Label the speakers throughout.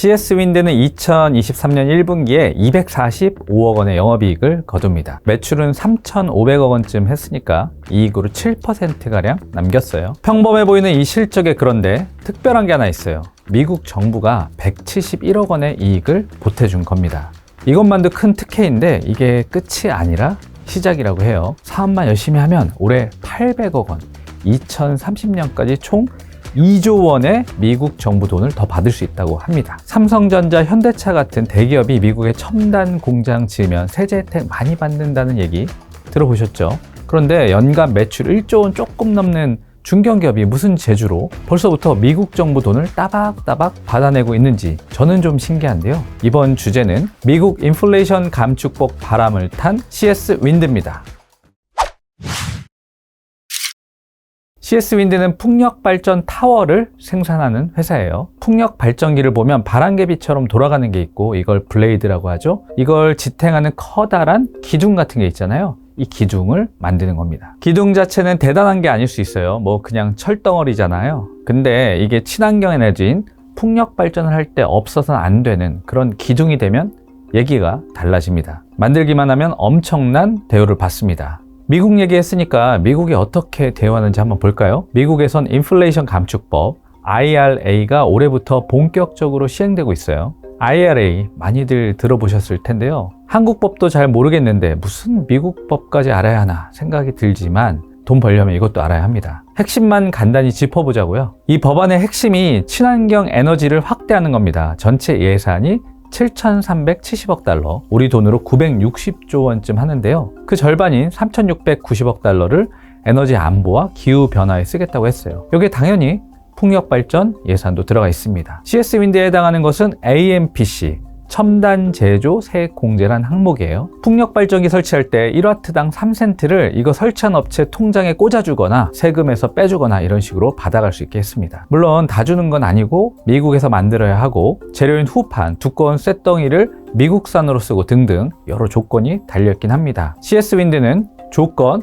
Speaker 1: CS윈드는 2023년 1분기에 245억 원의 영업이익을 거둡니다. 매출은 3,500억 원쯤 했으니까 이익으로 7%가량 남겼어요. 평범해 보이는 이 실적에 그런데 특별한 게 하나 있어요. 미국 정부가 171억 원의 이익을 보태준 겁니다. 이것만도 큰 특혜인데 이게 끝이 아니라 시작이라고 해요. 사업만 열심히 하면 올해 800억 원, 2030년까지 총 2조 원의 미국 정부 돈을 더 받을 수 있다고 합니다. 삼성전자, 현대차 같은 대기업이 미국에 첨단 공장 지으면 세제 혜택 많이 받는다는 얘기 들어보셨죠? 그런데 연간 매출 1조 원 조금 넘는 중견기업이 무슨 재주로 벌써부터 미국 정부 돈을 따박따박 받아내고 있는지 저는 좀 신기한데요. 이번 주제는 미국 인플레이션 감축법 바람을 탄 CS윈드입니다. CS윈드는 풍력발전 타워를 생산하는 회사예요. 풍력발전기를 보면 바람개비처럼 돌아가는 게 있고 이걸 블레이드라고 하죠. 이걸 지탱하는 커다란 기둥 같은 게 있잖아요. 이 기둥을 만드는 겁니다. 기둥 자체는 대단한 게 아닐 수 있어요. 뭐 그냥 철덩어리잖아요. 근데 이게 친환경 에너지인 풍력 발전을 할 때 없어서는 안 되는 그런 기둥이 되면 얘기가 달라집니다. 만들기만 하면 엄청난 대우를 받습니다. 미국 얘기했으니까 미국이 어떻게 대우하는지 한번 볼까요? 미국에선 인플레이션 감축법 IRA가 올해부터 본격적으로 시행되고 있어요. IRA 많이들 들어보셨을 텐데요. 한국 법도 잘 모르겠는데 무슨 미국 법까지 알아야 하나 생각이 들지만 돈 벌려면 이것도 알아야 합니다. 핵심만 간단히 짚어보자고요. 이 법안의 핵심이 친환경 에너지를 확대하는 겁니다. 전체 예산이 7,370억 달러, 우리 돈으로 960조 원쯤 하는데요. 그 절반인 3,690억 달러를 에너지 안보와 기후 변화에 쓰겠다고 했어요. 여기에 당연히 풍력발전 예산도 들어가 있습니다. CS윈드에 해당하는 것은 AMPC, 첨단 제조 세액 공제란 항목이에요. 풍력발전기 설치할 때 1와트당 3센트를 이거 설치한 업체 통장에 꽂아주거나 세금에서 빼주거나 이런 식으로 받아갈 수 있게 했습니다. 물론 다 주는 건 아니고 미국에서 만들어야 하고 재료인 후판, 두꺼운 쇳덩이를 미국산으로 쓰고 등등 여러 조건이 달려있긴 합니다. CS윈드는 조건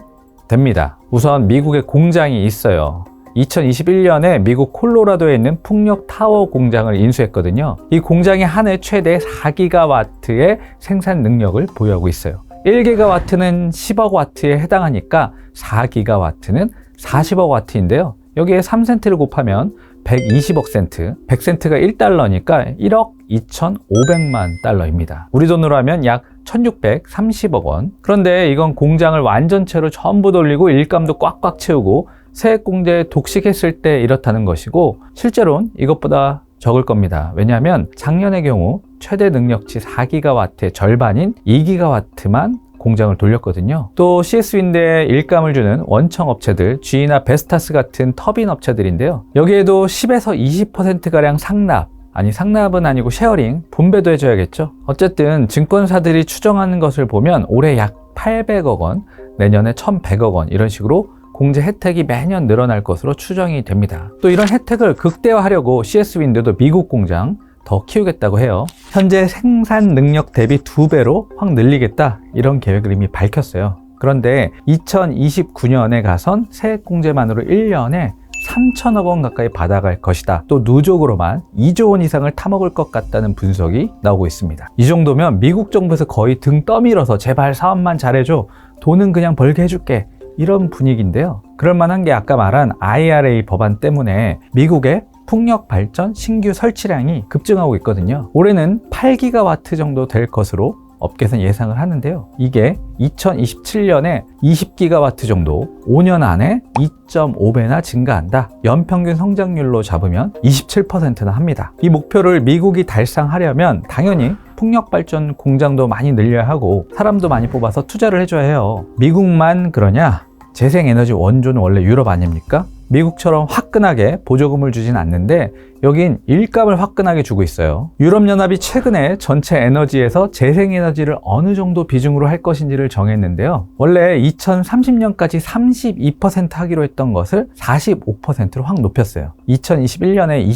Speaker 1: 됩니다. 우선 미국에 공장이 있어요. 2021년에 미국 콜로라도에 있는 풍력 타워 공장을 인수했거든요. 이 공장이 한 해 최대 4기가와트의 생산 능력을 보유하고 있어요. 1기가와트는 10억 와트에 해당하니까 4기가와트는 40억 와트인데요. 여기에 3센트를 곱하면 120억 센트, 100센트가 1달러니까 1억 2,500만 달러입니다. 우리 돈으로 하면 약 1,630억 원. 그런데 이건 공장을 완전체로 전부 돌리고 일감도 꽉꽉 채우고 세액공제에 독식했을 때 이렇다는 것이고 실제로는 이것보다 적을 겁니다. 왜냐하면 작년의 경우 최대 능력치 4기가와트의 절반인 2기가와트만 공장을 돌렸거든요. 또 CS윈드에 일감을 주는 원청 업체들, G나 베스타스 같은 터빈 업체들인데요. 여기에도 10에서 20%가량 상납, 아니 상납은 아니고 쉐어링, 분배도 해줘야겠죠. 어쨌든 증권사들이 추정하는 것을 보면 올해 약 800억 원, 내년에 1,100억 원 이런 식으로 공제 혜택이 매년 늘어날 것으로 추정이 됩니다. 또 이런 혜택을 극대화하려고 CS윈드도 미국 공장 더 키우겠다고 해요. 현재 생산 능력 대비 2배로 확 늘리겠다 이런 계획을 이미 밝혔어요. 그런데 2029년에 가선 세액 공제만으로 1년에 3천억 원 가까이 받아갈 것이다. 또 누적으로만 2조 원 이상을 타먹을 것 같다는 분석이 나오고 있습니다. 이 정도면 미국 정부에서 거의 등 떠밀어서 제발 사업만 잘해줘, 돈은 그냥 벌게 해줄게, 이런 분위기인데요. 그럴만한 게 아까 말한 IRA 법안 때문에 미국의 풍력 발전 신규 설치량이 급증하고 있거든요. 올해는 8기가와트 정도 될 것으로 업계에서는 예상을 하는데요. 이게 2027년에 20기가와트 정도, 5년 안에 2.5배나 증가한다. 연평균 성장률로 잡으면 27%나 합니다. 이 목표를 미국이 달성하려면 당연히 풍력발전 공장도 많이 늘려야 하고 사람도 많이 뽑아서 투자를 해줘야 해요. 미국만 그러냐? 재생에너지 원조는 원래 유럽 아닙니까? 미국처럼 화끈하게 보조금을 주진 않는데 여긴 일감을 화끈하게 주고 있어요. 유럽연합이 최근에 전체 에너지에서 재생에너지를 어느 정도 비중으로 할 것인지를 정했는데요. 원래 2030년까지 32% 하기로 했던 것을 45%로 확 높였어요. 2021년에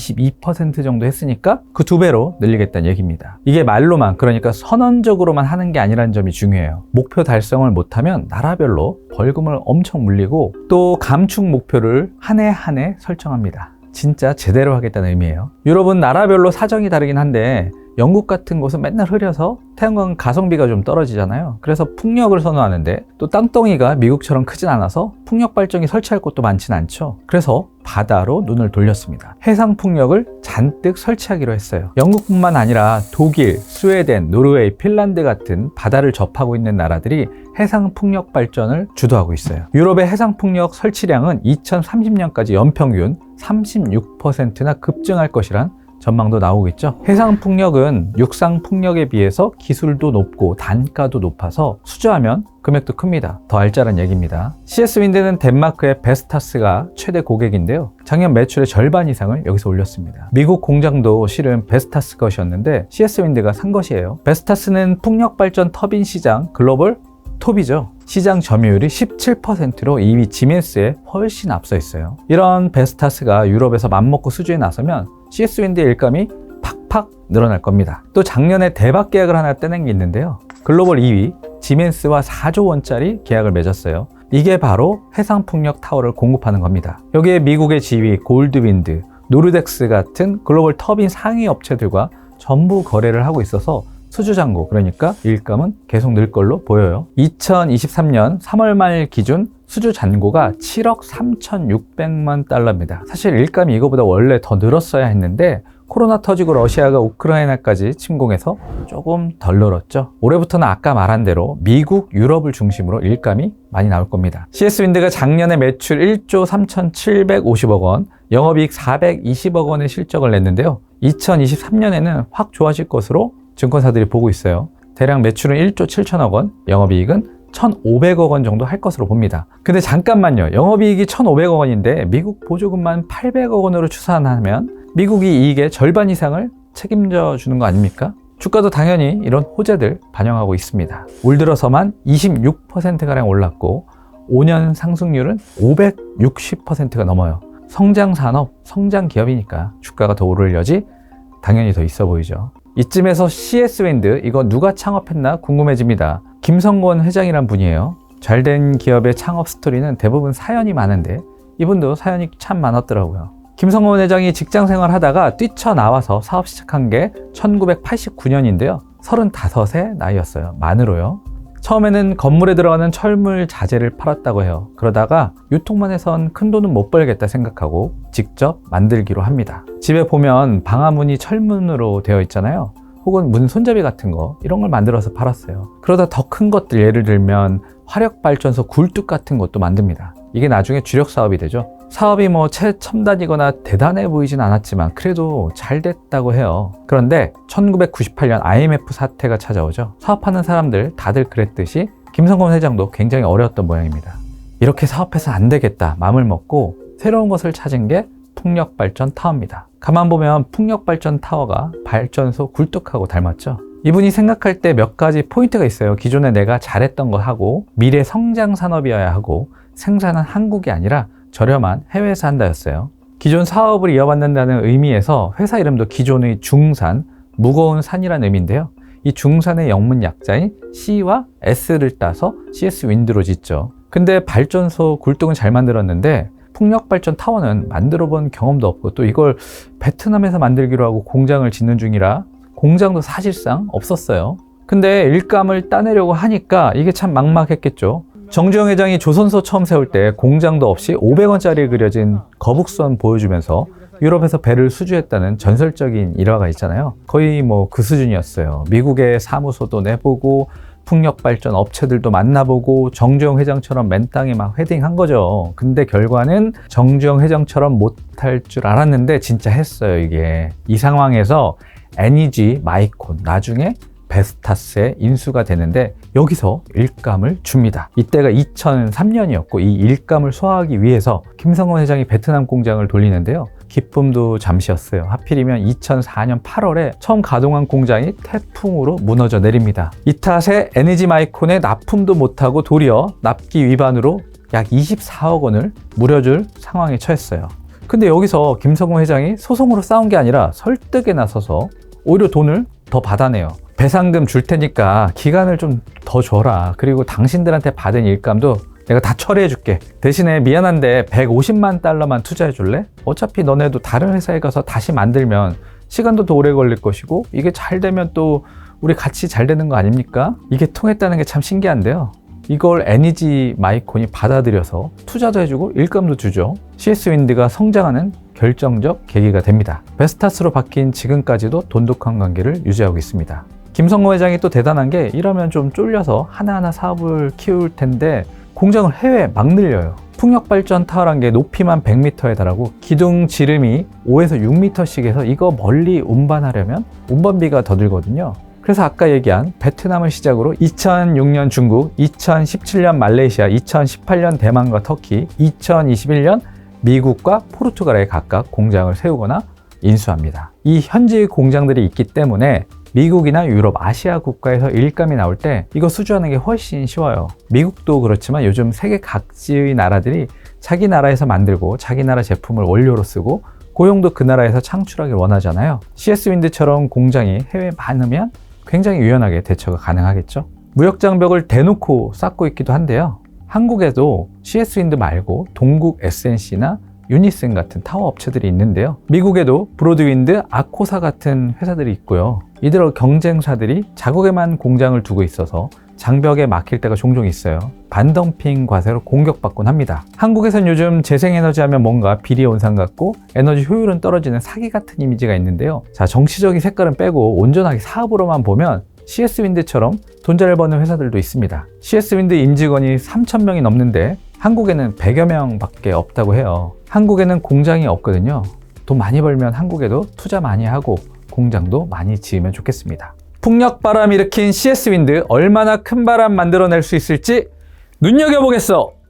Speaker 1: 22% 정도 했으니까 그 2배로 늘리겠다는 얘기입니다. 이게 말로만, 그러니까 선언적으로만 하는 게 아니라는 점이 중요해요. 목표 달성을 못하면 나라별로 벌금을 엄청 물리고 또 감축 목표를 한 해 한 해 설정합니다. 진짜 제대로 하겠다는 의미예요. 유럽은 나라별로 사정이 다르긴 한데 영국 같은 곳은 맨날 흐려서 태양광 가성비가 좀 떨어지잖아요. 그래서 풍력을 선호하는데 또 땅덩이가 미국처럼 크진 않아서 풍력 발전기 설치할 곳도 많진 않죠. 그래서 바다로 눈을 돌렸습니다. 해상 풍력을 잔뜩 설치하기로 했어요. 영국뿐만 아니라 독일, 스웨덴, 노르웨이, 핀란드 같은 바다를 접하고 있는 나라들이 해상 풍력 발전을 주도하고 있어요. 유럽의 해상 풍력 설치량은 2030년까지 연평균 36%나 급증할 것이란 전망도 나오고 있죠. 해상 풍력은 육상 풍력에 비해서 기술도 높고 단가도 높아서 수주하면 금액도 큽니다. 더 알짜란 얘기입니다. CS 윈드는 덴마크의 베스타스가 최대 고객인데요. 작년 매출의 절반 이상을 여기서 올렸습니다. 미국 공장도 실은 베스타스 것이었는데 CS 윈드가 산 것이에요. 베스타스는 풍력 발전 터빈 시장 글로벌 톱이죠. 시장 점유율이 17%로 이미 지멘스에 훨씬 앞서 있어요. 이런 베스타스가 유럽에서 맘먹고 수주에 나서면 CS 윈드의 일감이 팍팍 늘어날 겁니다. 또 작년에 대박 계약을 하나 떼낸 게 있는데요. 글로벌 2위 지멘스와 4조 원짜리 계약을 맺었어요. 이게 바로 해상풍력 타워를 공급하는 겁니다. 여기에 미국의 지위, 골드윈드, 노르덱스 같은 글로벌 터빈 상위 업체들과 전부 거래를 하고 있어서 수주잔고, 그러니까 일감은 계속 늘 걸로 보여요. 2023년 3월 말 기준 수주 잔고가 7억 3,600만 달러입니다. 사실 일감이 이거보다 원래 더 늘었어야 했는데 코로나 터지고 러시아가 우크라이나까지 침공해서 조금 덜 늘었죠. 올해부터는 아까 말한 대로 미국, 유럽을 중심으로 일감이 많이 나올 겁니다. CS 윈드가 작년에 매출 1조 3,750억 원, 영업이익 420억 원의 실적을 냈는데요. 2023년에는 확 좋아질 것으로 증권사들이 보고 있어요. 대략 매출은 1조 7천억 원, 영업이익은 1,500억 원 정도 할 것으로 봅니다. 근데 잠깐만요. 영업이익이 1,500억 원인데 미국 보조금만 800억 원으로 추산하면 미국이 이익의 절반 이상을 책임져 주는 거 아닙니까? 주가도 당연히 이런 호재들 반영하고 있습니다. 올 들어서만 26%가량 올랐고 5년 상승률은 560%가 넘어요. 성장 산업, 성장 기업이니까 주가가 더 오를 여지 당연히 더 있어 보이죠. 이쯤에서 CS 윈드, 이거 누가 창업했나 궁금해집니다. 김성곤 회장이란 분이에요. 잘된 기업의 창업 스토리는 대부분 사연이 많은데 이분도 사연이 참 많았더라고요. 김성곤 회장이 직장 생활 하다가 뛰쳐나와서 사업 시작한 게 1989년인데요. 35세 나이였어요. 만으로요. 처음에는 건물에 들어가는 철물 자재를 팔았다고 해요. 그러다가 유통만 해선 큰 돈은 못 벌겠다 생각하고 직접 만들기로 합니다. 집에 보면 방화문이 철문으로 되어 있잖아요. 혹은 문 손잡이 같은 거, 이런 걸 만들어서 팔았어요. 그러다 더 큰 것들, 예를 들면 화력발전소 굴뚝 같은 것도 만듭니다. 이게 나중에 주력 사업이 되죠. 사업이 뭐 최첨단이거나 대단해 보이진 않았지만 그래도 잘 됐다고 해요. 그런데 1998년 IMF 사태가 찾아오죠. 사업하는 사람들 다들 그랬듯이 김성곤 회장도 굉장히 어려웠던 모양입니다. 이렇게 사업해서 안 되겠다 마음을 먹고 새로운 것을 찾은 게 풍력발전 타워입니다. 가만 보면 풍력발전 타워가 발전소 굴뚝하고 닮았죠. 이분이 생각할 때 몇 가지 포인트가 있어요. 기존에 내가 잘했던 거 하고 미래 성장 산업이어야 하고 생산은 한국이 아니라 저렴한 해외에서 한다였어요. 기존 사업을 이어받는다는 의미에서 회사 이름도 기존의 중산, 무거운 산이라는 의미인데요. 이 중산의 영문 약자인 C와 S를 따서 CS 윈드로 짓죠. 근데 발전소 굴뚝은 잘 만들었는데 풍력발전 타워는 만들어 본 경험도 없고 또 이걸 베트남에서 만들기로 하고 공장을 짓는 중이라 공장도 사실상 없었어요. 근데 일감을 따내려고 하니까 이게 참 막막했겠죠. 정주영 회장이 조선소 처음 세울 때 공장도 없이 500원짜리에 그려진 거북선 보여주면서 유럽에서 배를 수주했다는 전설적인 일화가 있잖아요. 거의 뭐 그 수준이었어요. 미국의 사무소도 내보고 풍력발전 업체들도 만나보고 정주영 회장처럼 맨땅에 막 헤딩한 거죠. 근데 결과는 정주영 회장처럼 못할 줄 알았는데 진짜 했어요. 이게 이 상황에서 NEG 마이콘, 나중에 베스타스에 인수가 되는데 여기서 일감을 줍니다. 이때가 2003년이었고 이 일감을 소화하기 위해서 김성곤 회장이 베트남 공장을 돌리는데요. 기쁨도 잠시였어요. 하필이면 2004년 8월에 처음 가동한 공장이 태풍으로 무너져 내립니다. 이 탓에 NEG 마이콘에 납품도 못하고 도리어 납기 위반으로 약 24억 원을 물어줄 상황에 처했어요. 근데 여기서 김성곤 회장이 소송으로 싸운 게 아니라 설득에 나서서 오히려 돈을 더 받아내요. 배상금 줄 테니까 기간을 좀 더 줘라. 그리고 당신들한테 받은 일감도 내가 다 처리해 줄게. 대신에 미안한데 150만 달러만 투자해 줄래? 어차피 너네도 다른 회사에 가서 다시 만들면 시간도 더 오래 걸릴 것이고 이게 잘 되면 또 우리 같이 잘 되는 거 아닙니까? 이게 통했다는 게 참 신기한데요. 이걸 에너지 마이콘이 받아들여서 투자도 해주고 일감도 주죠. CS윈드가 성장하는 결정적 계기가 됩니다. 베스타스로 바뀐 지금까지도 돈독한 관계를 유지하고 있습니다. 김성호 회장이 또 대단한 게 이러면 좀 쫄려서 하나하나 사업을 키울 텐데 공장을 해외에 막 늘려요. 풍력발전 타워란 게 높이만 100m에 달하고 기둥 지름이 5에서 6m씩 해서 이거 멀리 운반하려면 운반비가 더 들거든요. 그래서 아까 얘기한 베트남을 시작으로 2006년 중국, 2017년 말레이시아, 2018년 대만과 터키, 2021년 미국과 포르투갈에 각각 공장을 세우거나 인수합니다. 이 현지 공장들이 있기 때문에 미국이나 유럽, 아시아 국가에서 일감이 나올 때 이거 수주하는 게 훨씬 쉬워요. 미국도 그렇지만 요즘 세계 각지의 나라들이 자기 나라에서 만들고 자기 나라 제품을 원료로 쓰고 고용도 그 나라에서 창출하길 원하잖아요. CS윈드처럼 공장이 해외에 많으면 굉장히 유연하게 대처가 가능하겠죠. 무역 장벽을 대놓고 쌓고 있기도 한데요. 한국에도 CS윈드 말고 동국 SNC나 유니슨 같은 타워 업체들이 있는데요. 미국에도 브로드윈드, 아코사 같은 회사들이 있고요. 이들 경쟁사들이 자국에만 공장을 두고 있어서 장벽에 막힐 때가 종종 있어요. 반덤핑 과세로 공격받곤 합니다. 한국에선 요즘 재생에너지 하면 뭔가 비리온상 같고 에너지 효율은 떨어지는 사기 같은 이미지가 있는데요. 자, 정치적인 색깔은 빼고 온전하게 사업으로만 보면 CS윈드처럼 돈 잘 버는 회사들도 있습니다. CS윈드 임직원이 3,000명이 넘는데 한국에는 100여 명밖에 없다고 해요. 한국에는 공장이 없거든요. 돈 많이 벌면 한국에도 투자 많이 하고 공장도 많이 지으면 좋겠습니다. 풍력바람 일으킨 CS윈드 얼마나 큰 바람 만들어낼 수 있을지 눈여겨보겠어!